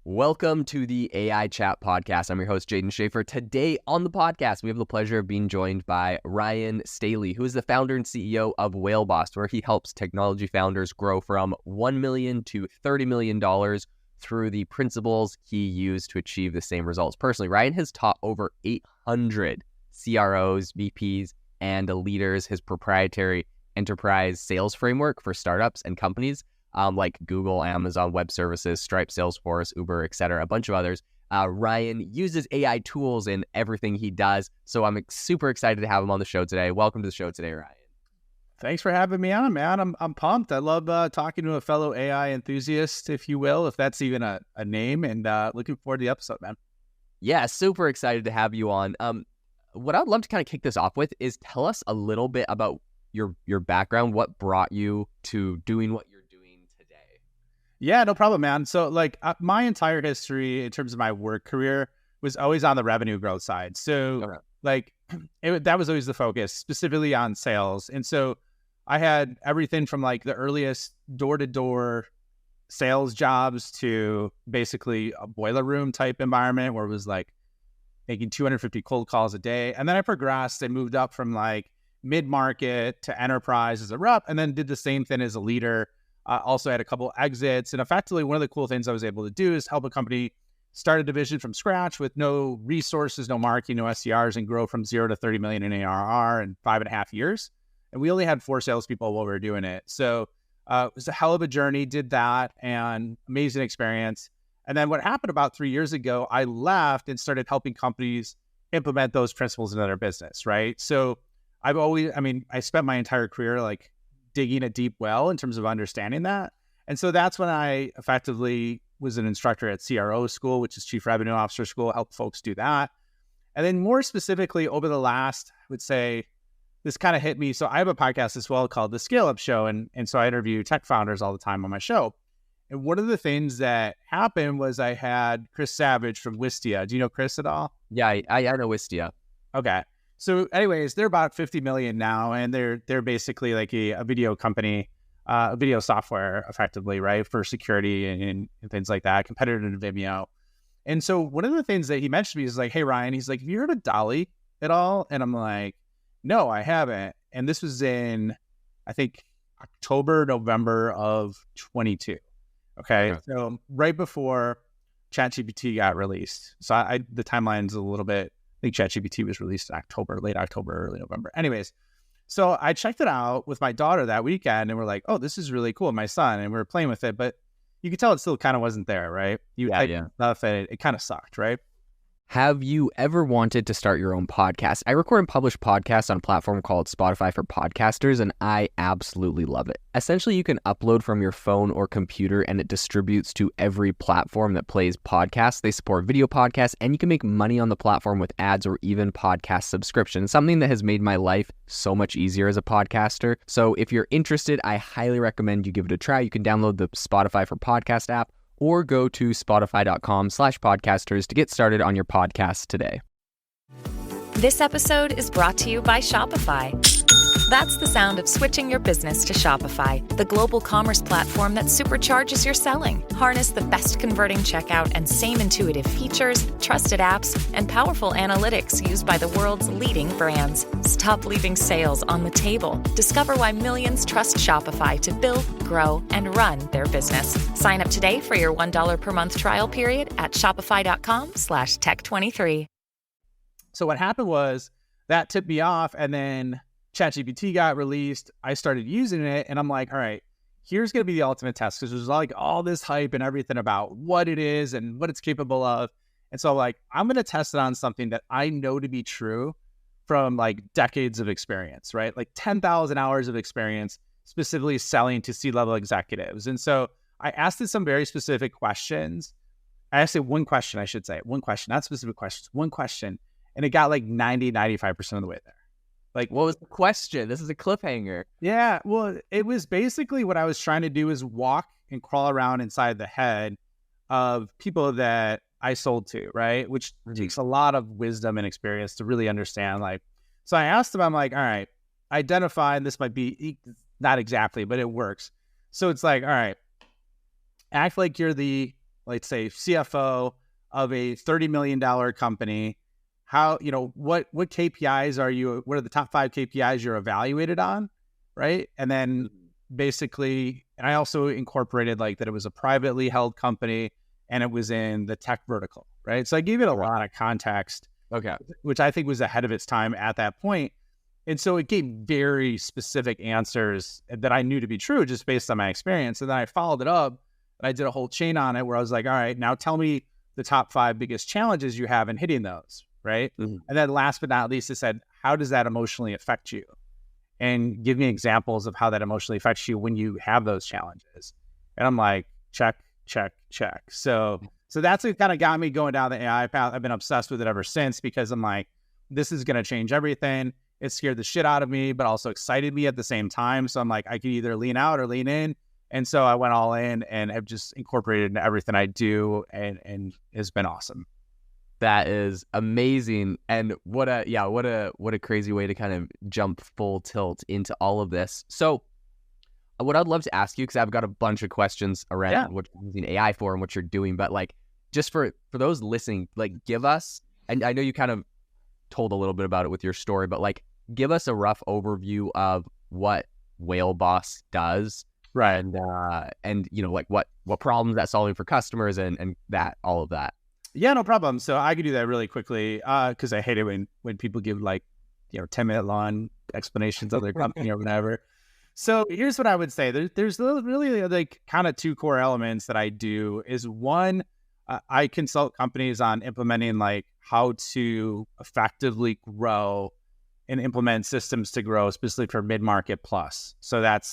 Welcome to the AI Chat Podcast. I'm your host, Jaden Schaefer. Today on the podcast, we have the pleasure of being joined by Ryan Staley, who is the founder and CEO of WhaleBoss, where he helps technology founders grow from $1 million to $30 million through the principles he used to achieve the same results. Personally, Ryan has taught over 800 CROs, VPs, and leaders his proprietary enterprise sales framework for startups and companies. Like Google, Amazon Web Services, Stripe, Salesforce, Uber, etc., a bunch of others. Ryan uses AI tools in everything he does, so I'm super excited to have him on the show today. Welcome to the show today, Ryan. Thanks for having me on, man. I'm pumped. I love talking to a fellow AI enthusiast, if you will, if that's even a name, and looking forward to the episode, man. Yeah, super excited to have you on. What I'd love to kind of kick this off with is tell us a little bit about your background, what brought you to doing what you're doing today. Yeah, no problem, man. So my entire history in terms of my work career was always on the revenue growth side. So that was always the focus, specifically on sales. And so I had everything from like the earliest door-to-door sales jobs to basically a boiler room type environment where it was like making 250 cold calls a day. And then I progressed and moved up from like mid-market to enterprise as a rep, and then did the same thing as a leader. Also had a couple exits. And effectively, one of the cool things I was able to do is help a company start a division from scratch with no resources, no marketing, no SDRs, and grow from 0 to 30 million in ARR in 5.5 years. And we only had 4 salespeople while we were doing it. So it was a hell of a journey, did that, and amazing experience. And then what happened about 3 years ago, I left and started helping companies implement those principles into their business, right? So I spent my entire career like digging a deep well in terms of understanding that. And so that's when I effectively was an instructor at CRO school, which is Chief Revenue Officer school, help folks do that. And then more specifically over the last, I would say, this kind of hit me. So I have a podcast as well called The Scale Up Show. And so I interview tech founders all the time on my show. And one of the things that happened was I had Chris Savage from Wistia. Do you know Chris at all? Yeah, I know Wistia. Okay. So anyways, they're about 50 million now, and they're basically like a video company, video software effectively, right? For security and things like that, competitor to Vimeo. And so one of the things that he mentioned to me is like, hey, Ryan, he's like, have you heard of Dolly at all? And I'm like, no, I haven't. And this was in, I think, October, November of 22. Okay. So right before ChatGPT got released. So the timeline's a little bit, I think ChatGPT was released in October, late October, early November. Anyways, so I checked it out with my daughter that weekend, and we're like, oh, this is really cool. My son, and we were playing with it, but you could tell it still kind of wasn't there, right? Stuff, and it kind of sucked, right? Have you ever wanted to start your own podcast? I record and publish podcasts on a platform called Spotify for Podcasters, and I absolutely love it. Essentially, you can upload from your phone or computer, and it distributes to every platform that plays podcasts. They support video podcasts, and you can make money on the platform with ads or even podcast subscriptions, something that has made my life so much easier as a podcaster. So if you're interested, I highly recommend you give it a try. You can download the Spotify for Podcast app, or go to spotify.com/podcasters to get started on your podcast today. This episode is brought to you by Shopify. That's the sound of switching your business to Shopify, the global commerce platform that supercharges your selling. Harness the best converting checkout and same intuitive features, trusted apps, and powerful analytics used by the world's leading brands. Stop leaving sales on the table. Discover why millions trust Shopify to build, grow, and run their business. Sign up today for your $1 per month trial period at shopify.com/tech23. So what happened was that tipped me off, and then ChatGPT got released. I started using it, and I'm like, all right, here's going to be the ultimate test, because there's like all this hype and everything about what it is and what it's capable of. And so like, I'm going to test it on something that I know to be true from like decades of experience, right? Like 10,000 hours of experience specifically selling to C-level executives. And so I asked it some very specific questions. I asked it one question, not specific questions, one question. And it got like 95% of the way there. Like, what was the question? This is a cliffhanger. Yeah, well, it was basically what I was trying to do is walk and crawl around inside the head of people that I sold to, right? Which takes a lot of wisdom and experience to really understand. Like, so I asked them, I'm like, all right, identify, and this might be not exactly, but it works. So it's like, all right, act like you're the let's say, CFO of a $30 million company, how, what KPIs what are the top 5 KPIs you're evaluated on, right? And then basically, and I also incorporated like that it was a privately held company and it was in the tech vertical, right? So I gave it a lot of context, which I think was ahead of its time at that point. And so it gave very specific answers that I knew to be true just based on my experience. And then I followed it up and I did a whole chain on it where I was like, all right, now tell me the top 5 biggest challenges you have in hitting those, right? And then last but not least, it said, how does that emotionally affect you? And give me examples of how that emotionally affects you when you have those challenges. And I'm like, check, check, check. So that's what kind of got me going down the AI path. I've been obsessed with it ever since because I'm like, this is going to change everything. It scared the shit out of me, but also excited me at the same time. So I'm like, I could either lean out or lean in. And so I went all in and have just incorporated into everything I do, and it's been awesome. That is amazing. And what a crazy way to kind of jump full tilt into all of this. So what I'd love to ask you, because I've got a bunch of questions around what you're using AI for and what you're doing, but like just for those listening, like give us, and I know you kind of told a little bit about it with your story, but like give us a rough overview of what WhaleBoss does. Right. And like what problems that's solving for customers and that, all of that. Yeah, no problem. So I could do that really quickly because I hate it when people give like 10-minute long explanations of their company or whatever. So here's what I would say. There's really like kind of 2 core elements that I do. Is one, I consult companies on implementing like how to effectively grow and implement systems to grow, specifically for mid-market plus. So that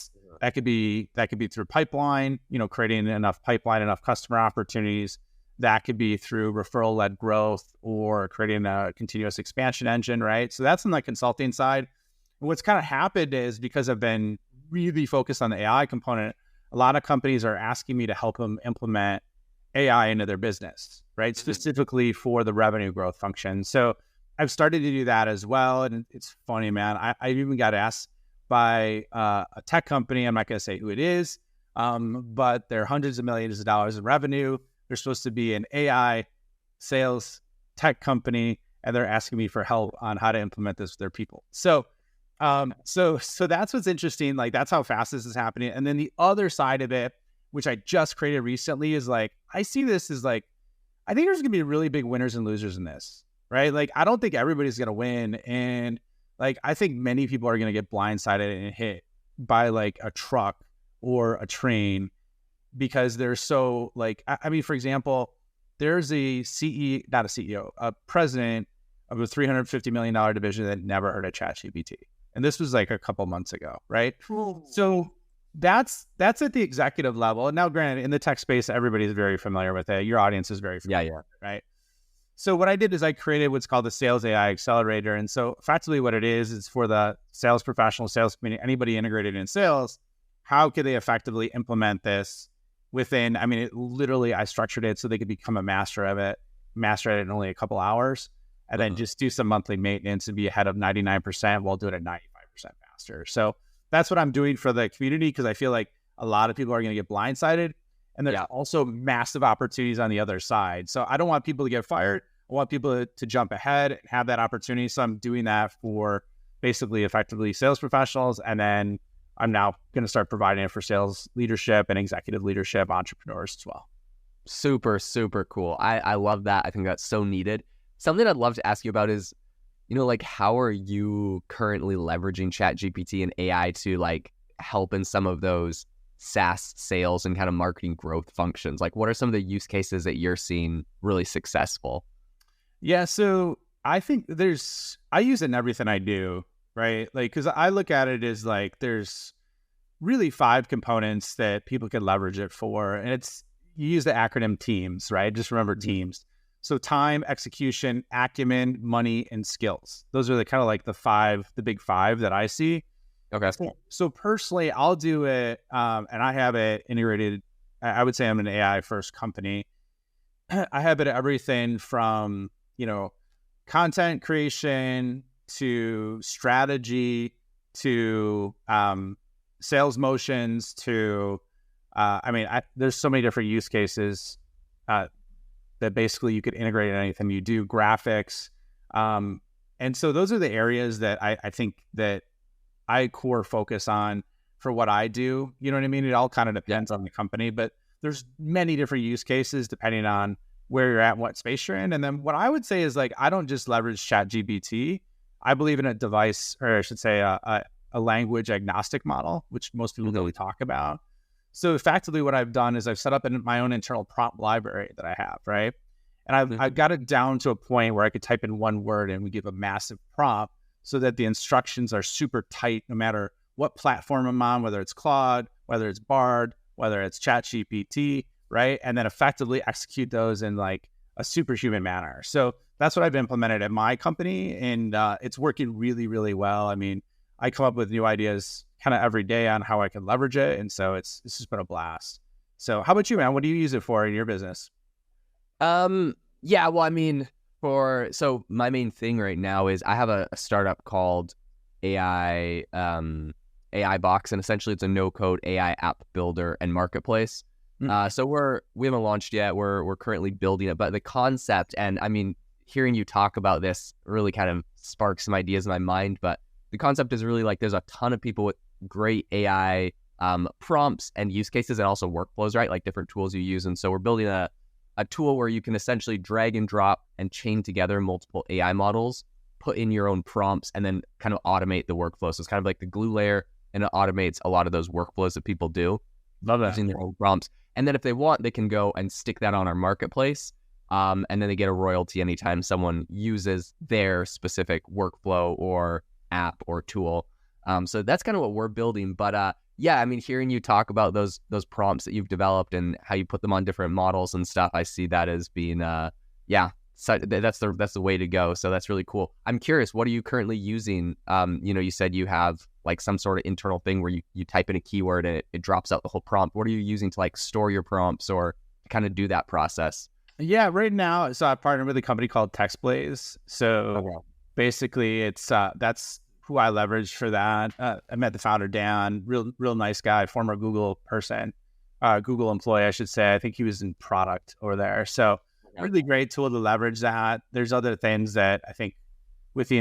could be through pipeline, creating enough pipeline, enough customer opportunities. That could be through referral-led growth or creating a continuous expansion engine, right? So that's on the consulting side. And what's kind of happened is because I've been really focused on the AI component, a lot of companies are asking me to help them implement AI into their business, right? Specifically for the revenue growth function. So I've started to do that as well. And it's funny, man. I even got asked by a tech company. I'm not going to say who it is, but they're hundreds of millions of dollars in revenue. They're supposed to be an AI sales tech company, and they're asking me for help on how to implement this with their people. So that's what's interesting. Like that's how fast this is happening. And then the other side of it, which I just created recently, is like I see this as like I think there's gonna be really big winners and losers in this, right? Like I don't think everybody's gonna win, and like I think many people are gonna get blindsided and hit by like a truck or a train. Because they're so like, I mean, for example, there's a president of a $350 million division that never heard of ChatGPT. And this was like a couple months ago, right? Cool. So that's at the executive level. And now granted, in the tech space, everybody's very familiar with it. Your audience is very familiar with it, right? So what I did is I created what's called the Sales AI Accelerator. And so effectively what it is for the sales professional, sales community, anybody integrated in sales, how could they effectively implement this within, I mean, I structured it so they could become a master at it in only a couple hours, and then just do some monthly maintenance and be ahead of 99% while doing it 95% faster. So that's what I'm doing for the community, because I feel like a lot of people are going to get blindsided, and there's also massive opportunities on the other side. So I don't want people to get fired. I want people to jump ahead and have that opportunity. So I'm doing that for basically effectively sales professionals, and then I'm now going to start providing it for sales leadership and executive leadership, entrepreneurs as well. Super, super cool. I love that. I think that's so needed. Something I'd love to ask you about is, like how are you currently leveraging ChatGPT and AI to like help in some of those SaaS sales and kind of marketing growth functions? Like what are some of the use cases that you're seeing really successful? Yeah. So I think I use it in everything I do. Right? Like, because I look at it as like there's really 5 components that people can leverage it for. And you use the acronym TEAMS, right? Just remember TEAMS. So time, execution, acumen, money, and skills. Those are the kind of like the big 5 that I see. Okay. So personally, I'll do it, and I have it integrated. I would say I'm an AI first company. I have it everything from, content creation to strategy, to sales motions, to, there's so many different use cases that basically you could integrate in anything you do, graphics. And so those are the areas that I think that I core focus on for what I do. You know what I mean? It all kind of depends on the company, but there's many different use cases depending on where you're at and what space you're in. And then what I would say is like, I don't just leverage ChatGPT. I believe in a device, or I should say a language agnostic model, which most people don't really talk about. So effectively what I've done is I've set up my own internal prompt library that I have, right? And I've got it down to a point where I could type in one word and we give a massive prompt so that the instructions are super tight no matter what platform I'm on, whether it's Claude, whether it's Bard, whether it's ChatGPT, right? And then effectively execute those in like a superhuman manner. So that's what I've implemented at my company, and it's working really, really well. I mean, I come up with new ideas kind of every day on how I can leverage it, and so it's just been a blast. So how about you, man? What do you use it for in your business? Yeah, well, I mean, so my main thing right now is I have a startup called AI Box, and essentially it's a no-code AI app builder and marketplace. So we haven't launched yet. We're currently building it, but the concept, and I mean, hearing you talk about this really kind of sparks some ideas in my mind. But the concept is really like there's a ton of people with great AI prompts and use cases and also workflows, right? Like different tools you use, and so we're building a tool where you can essentially drag and drop and chain together multiple AI models, put in your own prompts, and then kind of automate the workflow. So it's kind of like the glue layer, and it automates a lot of those workflows that people do. Love that. Using their own prompts. And then if they want, they can go and stick that on our marketplace. And then they get a royalty anytime someone uses their specific workflow or app or tool. So that's kind of what we're building. But yeah, I mean, hearing you talk about those prompts that you've developed and how you put them on different models and stuff, I see that as being, so that's the way to go. So that's really cool. I'm curious, what are you currently using? You said you have like some sort of internal thing where you type in a keyword and it drops out the whole prompt. What are you using to like store your prompts or kind of do that process? Yeah, right now, so I partnered with a company called TextBlaze. So basically it's that's who I leverage for that. I met the founder, Dan, real nice guy, former Google person, Google employee, I should say. I think he was in product over there. So really great tool to leverage that. There's other things that I think with the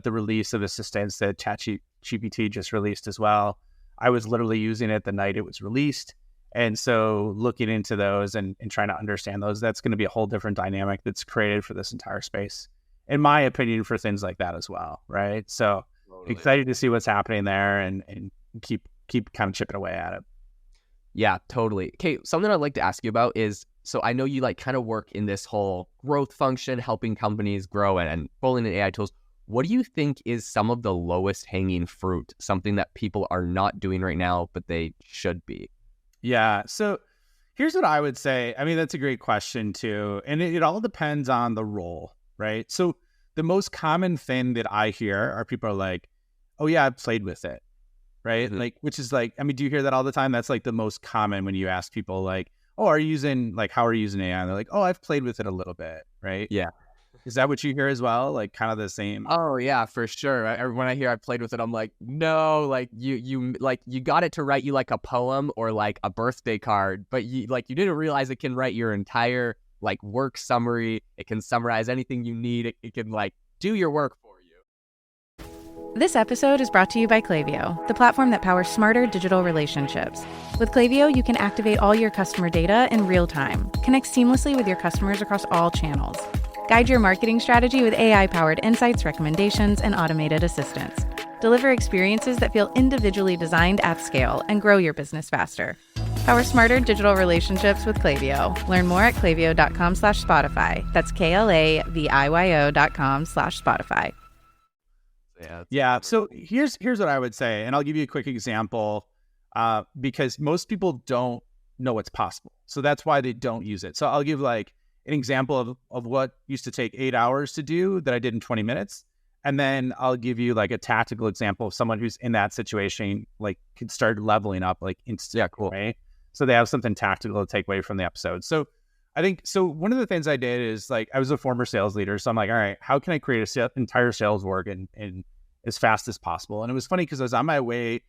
release of assistants that ChatGPT just released as well. I was literally using it the night it was released. And so looking into those and trying to understand those, that's going to be a whole different dynamic that's created for this entire space, in my opinion, for things like that as well, right? So excited to see what's happening there and keep kind of chipping away at it. Yeah, totally. Okay, something I'd like to ask you about is, so I know you like kind of work in this whole growth function, helping companies grow and pulling in AI tools. What do you think is some of the lowest hanging fruit, something that people are not doing right now, but they should be? Yeah. So here's what I would say. I mean, that's a great question too. And it all depends on the role, right? So the most common thing that I hear are people are like, oh yeah, I've played with it, right? Like, which is like, I mean, do you hear that all the time? That's like the most common when you ask people like, oh, how are you using AI? And they're like, oh, I've played with it a little bit, right? Yeah. Is that what you hear as well? Like kind of the same? Oh yeah, for sure. When I hear I played with it, I'm like, no, like you got it to write you like a poem or like a birthday card, but you didn't realize it can write your entire like work summary. It can summarize anything you need. It can like do your work for you. This episode is brought to you by Klaviyo, the platform that powers smarter digital relationships. With Klaviyo, you can activate all your customer data in real time, connect seamlessly with your customers across all channels, guide your marketing strategy with AI-powered insights, recommendations, and automated assistance. Deliver experiences that feel individually designed at scale and grow your business faster. Power smarter digital relationships with Klaviyo. Learn more at klaviyo.com/Spotify. That's KLAVIYO.com/Spotify. Yeah. So here's what I would say, and I'll give you a quick example because most people don't know what's possible. So that's why they don't use it. So I'll give like an example of what used to take 8 hours to do that I did in 20 minutes. And then I'll give you like a tactical example of someone who's in that situation, like could start leveling up like instantly. Yeah, cool. Right? So they have something tactical to take away from the episode. So I think, so one of the things I did is like, I was a former sales leader. So I'm like, all right, how can I create an entire sales org and as fast as possible? And it was funny because I was on my way,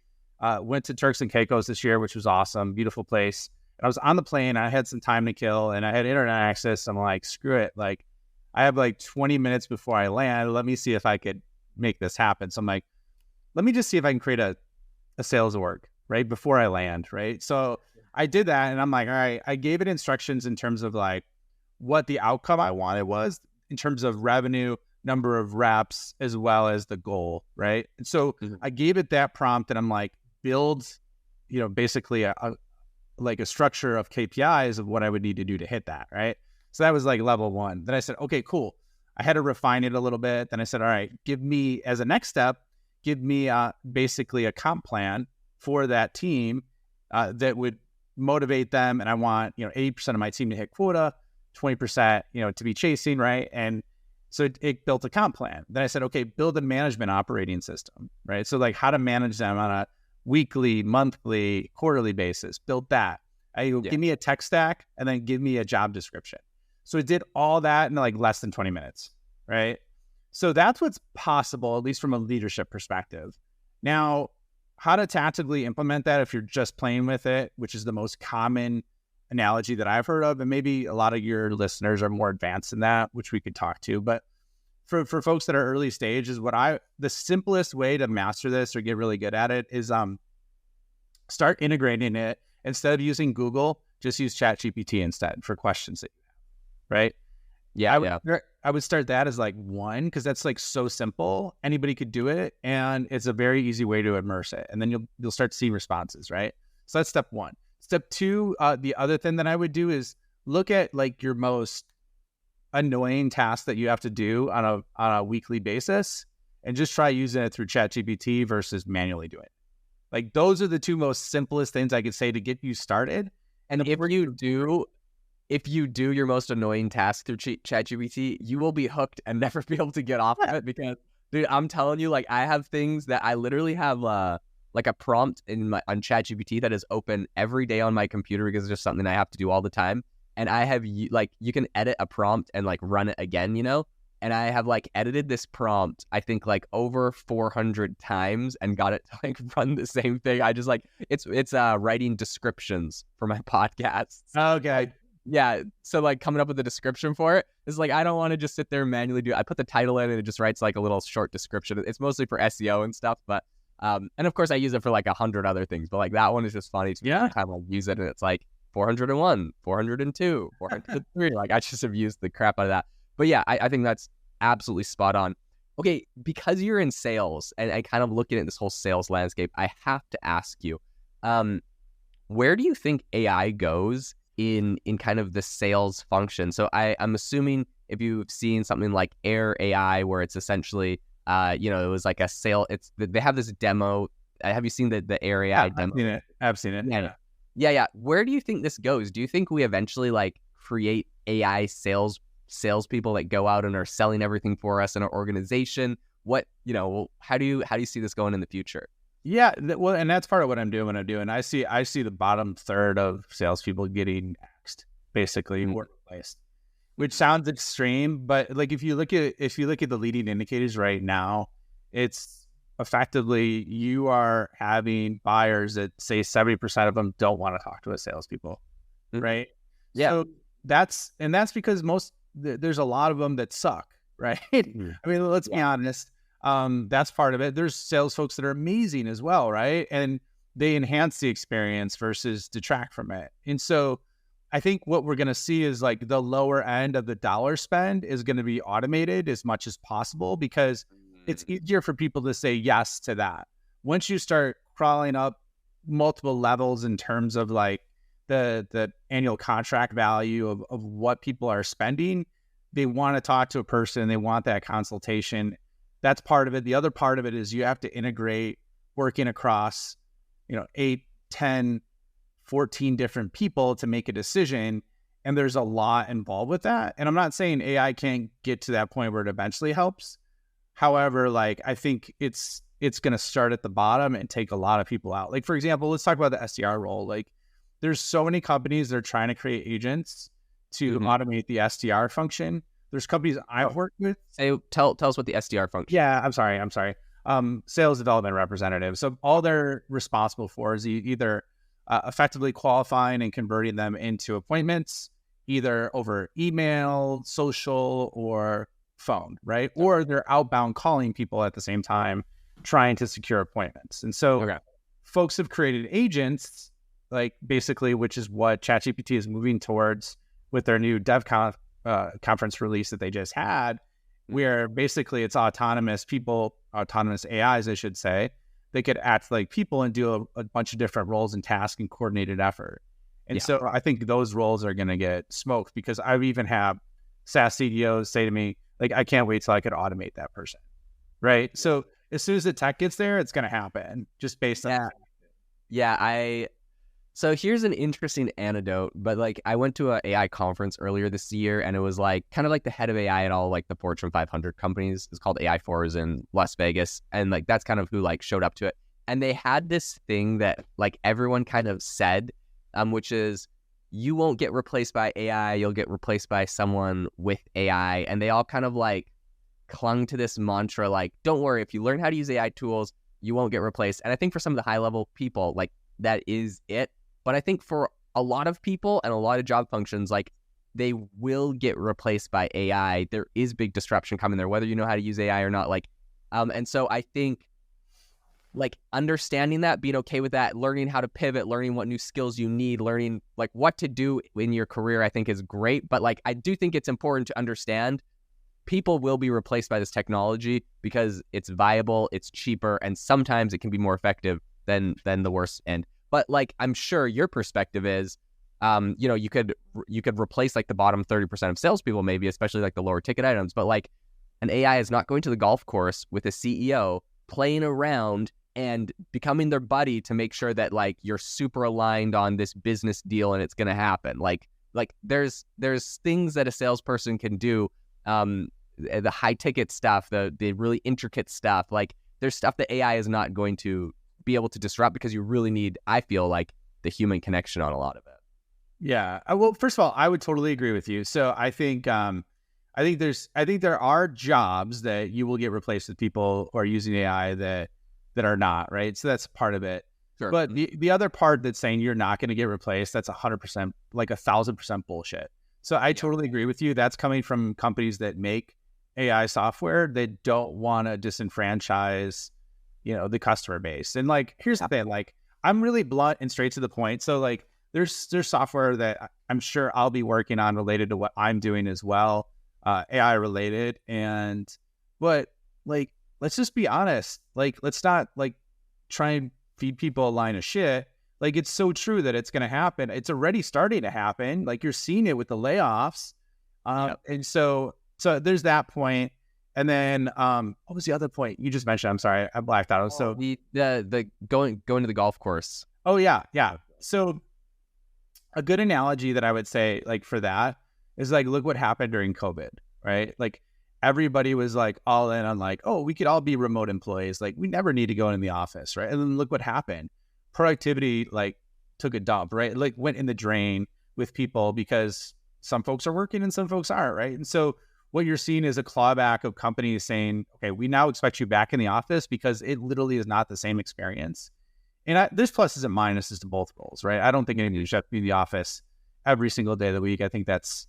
went to Turks and Caicos this year, which was awesome. Beautiful place. And I was on the plane. I had some time to kill and I had internet access. I'm like, screw it. Like, I have like 20 minutes before I land. Let me see if I could make this happen. So I'm like, let me just see if I can create a sales org, right? Before I land, right? So I did that and I'm like, all right, I gave it instructions in terms of like what the outcome I wanted was in terms of revenue, number of reps, as well as the goal, right? And so I gave it that prompt and I'm like, build, basically a structure of KPIs of what I would need to do to hit that, right? So that was like level one. Then I said, okay, cool. I had to refine it a little bit. Then I said, all right, give me, as a next step, give me basically a comp plan for that team that would motivate them. And I want, 80% of my team to hit quota, 20%, to be chasing, right? And so it built a comp plan. Then I said, okay, build a management operating system, right? So like how to manage them on a weekly, monthly, quarterly basis, build that. Give me a tech stack and then give me a job description. So it did all that in like less than 20 minutes, right? So that's what's possible, at least from a leadership perspective. Now, how to tactically implement that if you're just playing with it, which is the most common analogy that I've heard of, and maybe a lot of your listeners are more advanced in that, which we could talk to. But for folks that are early stage, is the simplest way to master this or get really good at it is start integrating it. Instead of using Google, just use ChatGPT instead for questions that you have, right? I would start that as like one, because that's like so simple. Anybody could do it, and it's a very easy way to immerse it. And then you'll start to see responses, right? So that's step one. Step two, the other thing that I would do is look at like your most annoying task that you have to do on a weekly basis, and just try using it through ChatGPT versus manually doing it. Like those are the two most simplest things I could say to get you started. And if you do your most annoying task through ChatGPT, you will be hooked and never be able to get off of it, because, dude, I'm telling you, like, I have things that I literally have like a prompt on ChatGPT that is open every day on my computer because it's just something I have to do all the time. And I have like, you can edit a prompt and like run it again, and I have like edited this prompt, I think like over 400 times and got it to like run the same thing. I just like, it's writing descriptions for my podcasts. Okay. Yeah. So like coming up with a description for it is like, I don't want to just sit there and manually do it. I put the title in and it just writes like a little short description. It's mostly for SEO and stuff, but and of course I use it for like 100 other things, but like that one is just funny to kind of like use it, and it's like 401, 402, 403. Like I just have used the crap out of that. But yeah, I think that's absolutely spot on. Okay, because you're in sales and kind of looking at this whole sales landscape, I have to ask you, where do you think AI goes in kind of the sales function? So I'm assuming if you've seen something like Air AI, where it's essentially, it was like a sale. They have this demo. Have you seen the Air AI demo? I've seen it. Yeah. Where do you think this goes? Do you think we eventually like create AI salespeople that go out and are selling everything for us in our organization? What, how do you see this going in the future? Yeah, well, and that's part of what I'm doing when I'm doing. I see the bottom third of salespeople getting axed, basically, or replaced, which sounds extreme, but like if you look at the leading indicators right now, it's effectively you are having buyers that say 70% of them don't want to talk to a salespeople, right? Yeah, so that's because there's a lot of them that suck, right? I mean, let's be honest. That's part of it. There's sales folks that are amazing as well, right? And they enhance the experience versus detract from it. And so I think what we're going to see is like the lower end of the dollar spend is going to be automated as much as possible, because it's easier for people to say yes to that. Once you start crawling up multiple levels in terms of like the annual contract value of what people are spending, they want to talk to a person. They want that consultation. That's part of it. The other part of it is you have to integrate working across, 8, 10, 14 different people to make a decision. And there's a lot involved with that. And I'm not saying AI can't get to that point where it eventually helps. However, like, I think it's going to start at the bottom and take a lot of people out. Like, for example, let's talk about the SDR role. Like, there's so many companies that are trying to create agents to automate the SDR function. There's companies I've worked with. Say, tell us what the SDR function. Yeah, I'm sorry. Sales development representative. So all they're responsible for is either effectively qualifying and converting them into appointments, either over email, social, or phone, right? Or they're outbound calling people at the same time, trying to secure appointments. And so folks have created agents, like basically, which is what ChatGPT is moving towards with their new conference release that they just had, where basically it's autonomous AIs, I should say. They could act like people and do a bunch of different roles and tasks and coordinated effort. And so I think those roles are going to get smoked, because I've even had SaaS CEOs say to me, like, I can't wait till I could automate that person. Right. So as soon as the tech gets there, it's going to happen just based on. So here's an interesting anecdote, but like I went to an AI conference earlier this year, and it was like kind of like the head of AI at all like the Fortune 500 companies. It's called AI4s in Las Vegas. And like that's kind of who like showed up to it. And they had this thing that like everyone kind of said, which is, you won't get replaced by AI, you'll get replaced by someone with AI. And they all kind of like clung to this mantra, like, don't worry, if you learn how to use AI tools, you won't get replaced. And I think for some of the high level people, like that is it. But I think for a lot of people and a lot of job functions, like they will get replaced by AI. There is big disruption coming there, whether you know how to use AI or not. Like, and so I think like understanding that, being okay with that, learning how to pivot, learning what new skills you need, learning like what to do in your career, I think is great. But like, I do think it's important to understand people will be replaced by this technology because it's viable, it's cheaper, and sometimes it can be more effective than the worst end. But like, I'm sure your perspective is, you could replace like the bottom 30% of salespeople, maybe, especially like the lower ticket items. But like, an AI is not going to the golf course with a CEO, playing around and becoming their buddy to make sure that like you're super aligned on this business deal and it's going to happen. Like there's things that a salesperson can do, the high ticket stuff, the really intricate stuff. Like there's stuff that AI is not going to be able to disrupt, because you really need, I feel like, the human connection on a lot of it. Yeah. Well, first of all, I would totally agree with you. So I think there are jobs that you will get replaced with people who are using AI that are not, right? So that's part of it. Sure. But the other part that's saying you're not going to get replaced, that's 100%, like 1,000% bullshit. So I totally agree with you. That's coming from companies that make AI software. They don't want to disenfranchise, the customer base. And like, here's the thing, like, I'm really blunt and straight to the point. So like, there's software that I'm sure I'll be working on related to what I'm doing as well, AI related. But like, let's just be honest. Like, let's not like try and feed people a line of shit. Like, it's so true that it's going to happen. It's already starting to happen. Like, you're seeing it with the layoffs. And so there's that point. And then, what was the other point you just mentioned? I'm sorry, I blacked out. So the going to the golf course. Oh yeah. So a good analogy that I would say, like, for that is like, look what happened during COVID, right? Like, everybody was like all in on like, oh, we could all be remote employees. Like, we never need to go in the office, right? And then look what happened. Productivity like took a dump, right? Like, went in the drain with people because some folks are working and some folks aren't, right? And so what you're seeing is a clawback of companies saying, okay, we now expect you back in the office because it literally is not the same experience. And there's pluses and minuses to both roles, right? I don't think anybody should have to be in the office every single day of the week. I think that's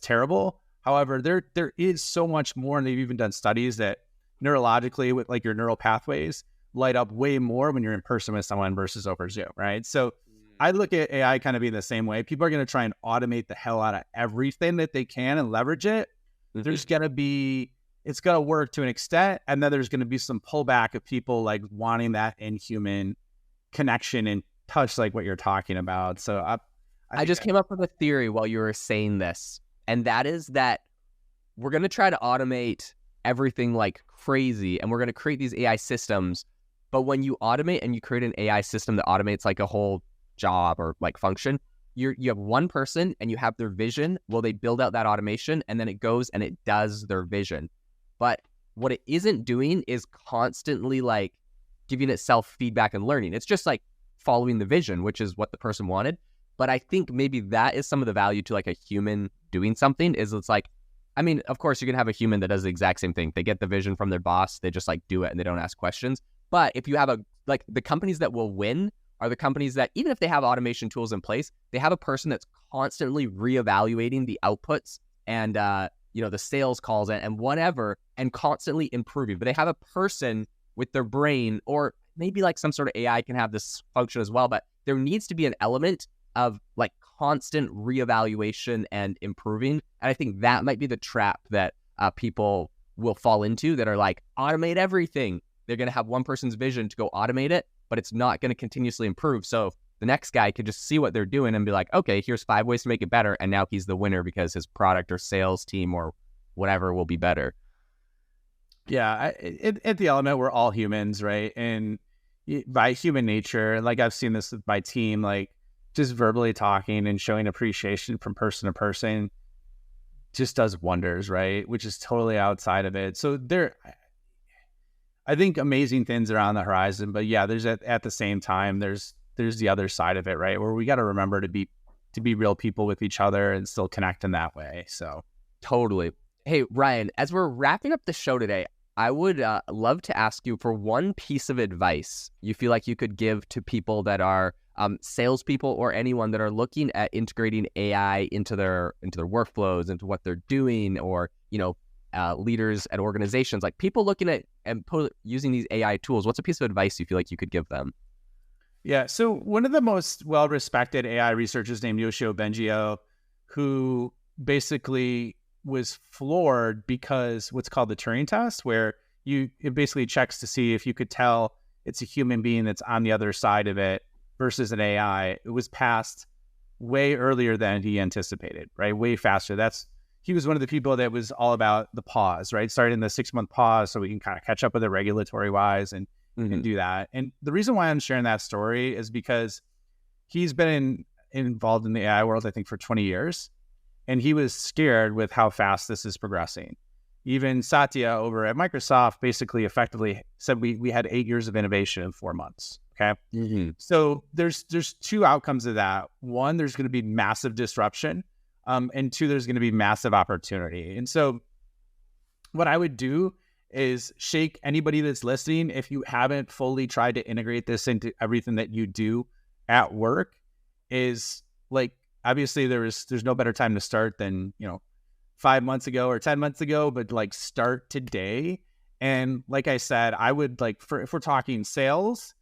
terrible. However, there is so much more, and they've even done studies that neurologically, with like your neural pathways, light up way more when you're in person with someone versus over Zoom, right? So I look at AI kind of being the same way. People are going to try and automate the hell out of everything that they can and leverage it. There's going to be, it's going to work to an extent, and then there's going to be some pullback of people like wanting that inhuman connection and touch, like what you're talking about. So I just came up with a theory while you were saying this, and that is that we're going to try to automate everything like crazy, and we're going to create these AI systems. But when you automate and you create an AI system that automates like a whole job or like function, you have one person and you have their vision. Well, they build out that automation and then it goes and it does their vision. But what it isn't doing is constantly like giving itself feedback and learning. It's just like following the vision, which is what the person wanted. But I think maybe that is some of the value to like a human doing something. Is it's like, I mean, of course, you can have a human that does the exact same thing. They get the vision from their boss. They just like do it and they don't ask questions. But if you have the companies that will win are the companies that, even if they have automation tools in place, they have a person that's constantly reevaluating the outputs and the sales calls and whatever, and constantly improving. But they have a person with their brain, or maybe like some sort of AI can have this function as well, but there needs to be an element of like constant reevaluation and improving. And I think that might be the trap that people will fall into, that are like, automate everything. They're going to have one person's vision to go automate it, but it's not going to continuously improve. So the next guy could just see what they're doing and be like, okay, here's 5 ways to make it better. And now he's the winner because his product or sales team or whatever will be better. Yeah. At the element, we're all humans, right? And by human nature, like I've seen this with my team, like just verbally talking and showing appreciation from person to person just does wonders, right? Which is totally outside of it. So I think amazing things are on the horizon, but yeah, there's at the same time, there's the other side of it, right? Where we got to remember to be real people with each other and still connect in that way. So totally. Hey, Ryan, as we're wrapping up the show today, I would love to ask you for one piece of advice you feel like you could give to people that are salespeople or anyone that are looking at integrating AI into their workflows, into what they're doing, or leaders at organizations, like people looking at and using these AI tools. What's a piece of advice you feel like you could give them? Yeah. So one of the most well-respected AI researchers named Yoshio Bengio, who basically was floored because what's called the Turing test, where it basically checks to see if you could tell it's a human being that's on the other side of it versus an AI. It was passed way earlier than he anticipated, right? Way faster. He was one of the people that was all about the pause, right? Starting the 6-month pause so we can kind of catch up with it regulatory wise and do that. And the reason why I'm sharing that story is because he's been involved in the AI world, I think, for 20 years. And he was scared with how fast this is progressing. Even Satya over at Microsoft basically effectively said we had 8 years of innovation in 4 months. Okay. Mm-hmm. So there's 2 outcomes of that. One, there's going to be massive disruption. And 2, there's going to be massive opportunity. And so what I would do is shake anybody that's listening, if you haven't fully tried to integrate this into everything that you do at work, is like, obviously there's no better time to start than 5 months ago or 10 months ago, but like start today. And like I said, I would if we're talking sales,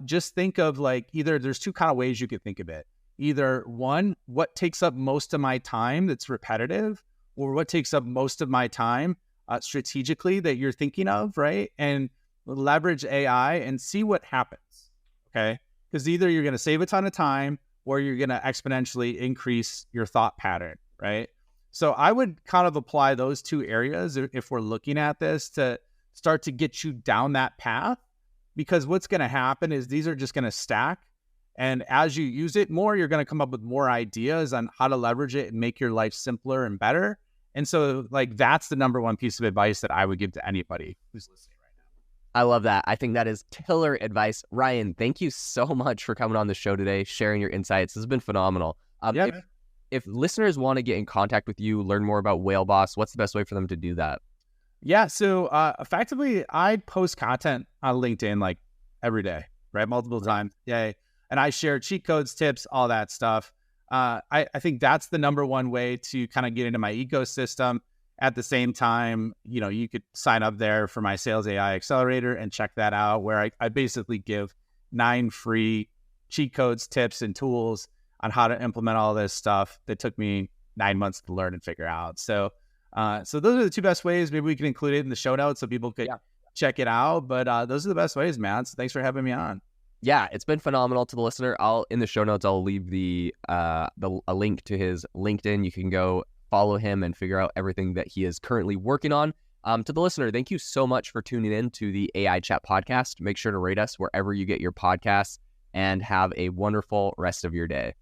just think of like, either there's 2 kind of ways you could think of it. Either one, what takes up most of my time that's repetitive, or what takes up most of my time strategically that you're thinking of, right? And leverage AI and see what happens, okay? Because either you're going to save a ton of time or you're going to exponentially increase your thought pattern, right? So I would kind of apply those 2 areas if we're looking at this to start to get you down that path, because what's going to happen is these are just going to stack. And as you use it more, you're going to come up with more ideas on how to leverage it and make your life simpler and better. And so like, that's the number one piece of advice that I would give to anybody who's listening right now. I love that. I think that is killer advice. Ryan, thank you so much for coming on the show today, sharing your insights. This has been phenomenal. If listeners want to get in contact with you, learn more about WhaleBoss, what's the best way for them to do that? Yeah. So effectively, I post content on LinkedIn like every day, right? Multiple times. Yeah. And I share cheat codes, tips, all that stuff. I think that's the number one way to kind of get into my ecosystem. At the same time, you could sign up there for my Sales AI Accelerator and check that out, where I basically give 9 free cheat codes, tips, and tools on how to implement all this stuff that took me 9 months to learn and figure out. So those are the 2 best ways. Maybe we can include it in the show notes so people could check it out. But those are the best ways, man. So thanks for having me on. Yeah, it's been phenomenal. To the listener, in the show notes, I'll leave a link to his LinkedIn. You can go follow him and figure out everything that he is currently working on. To the listener, thank you so much for tuning in to the AI Chat podcast. Make sure to rate us wherever you get your podcasts, and have a wonderful rest of your day.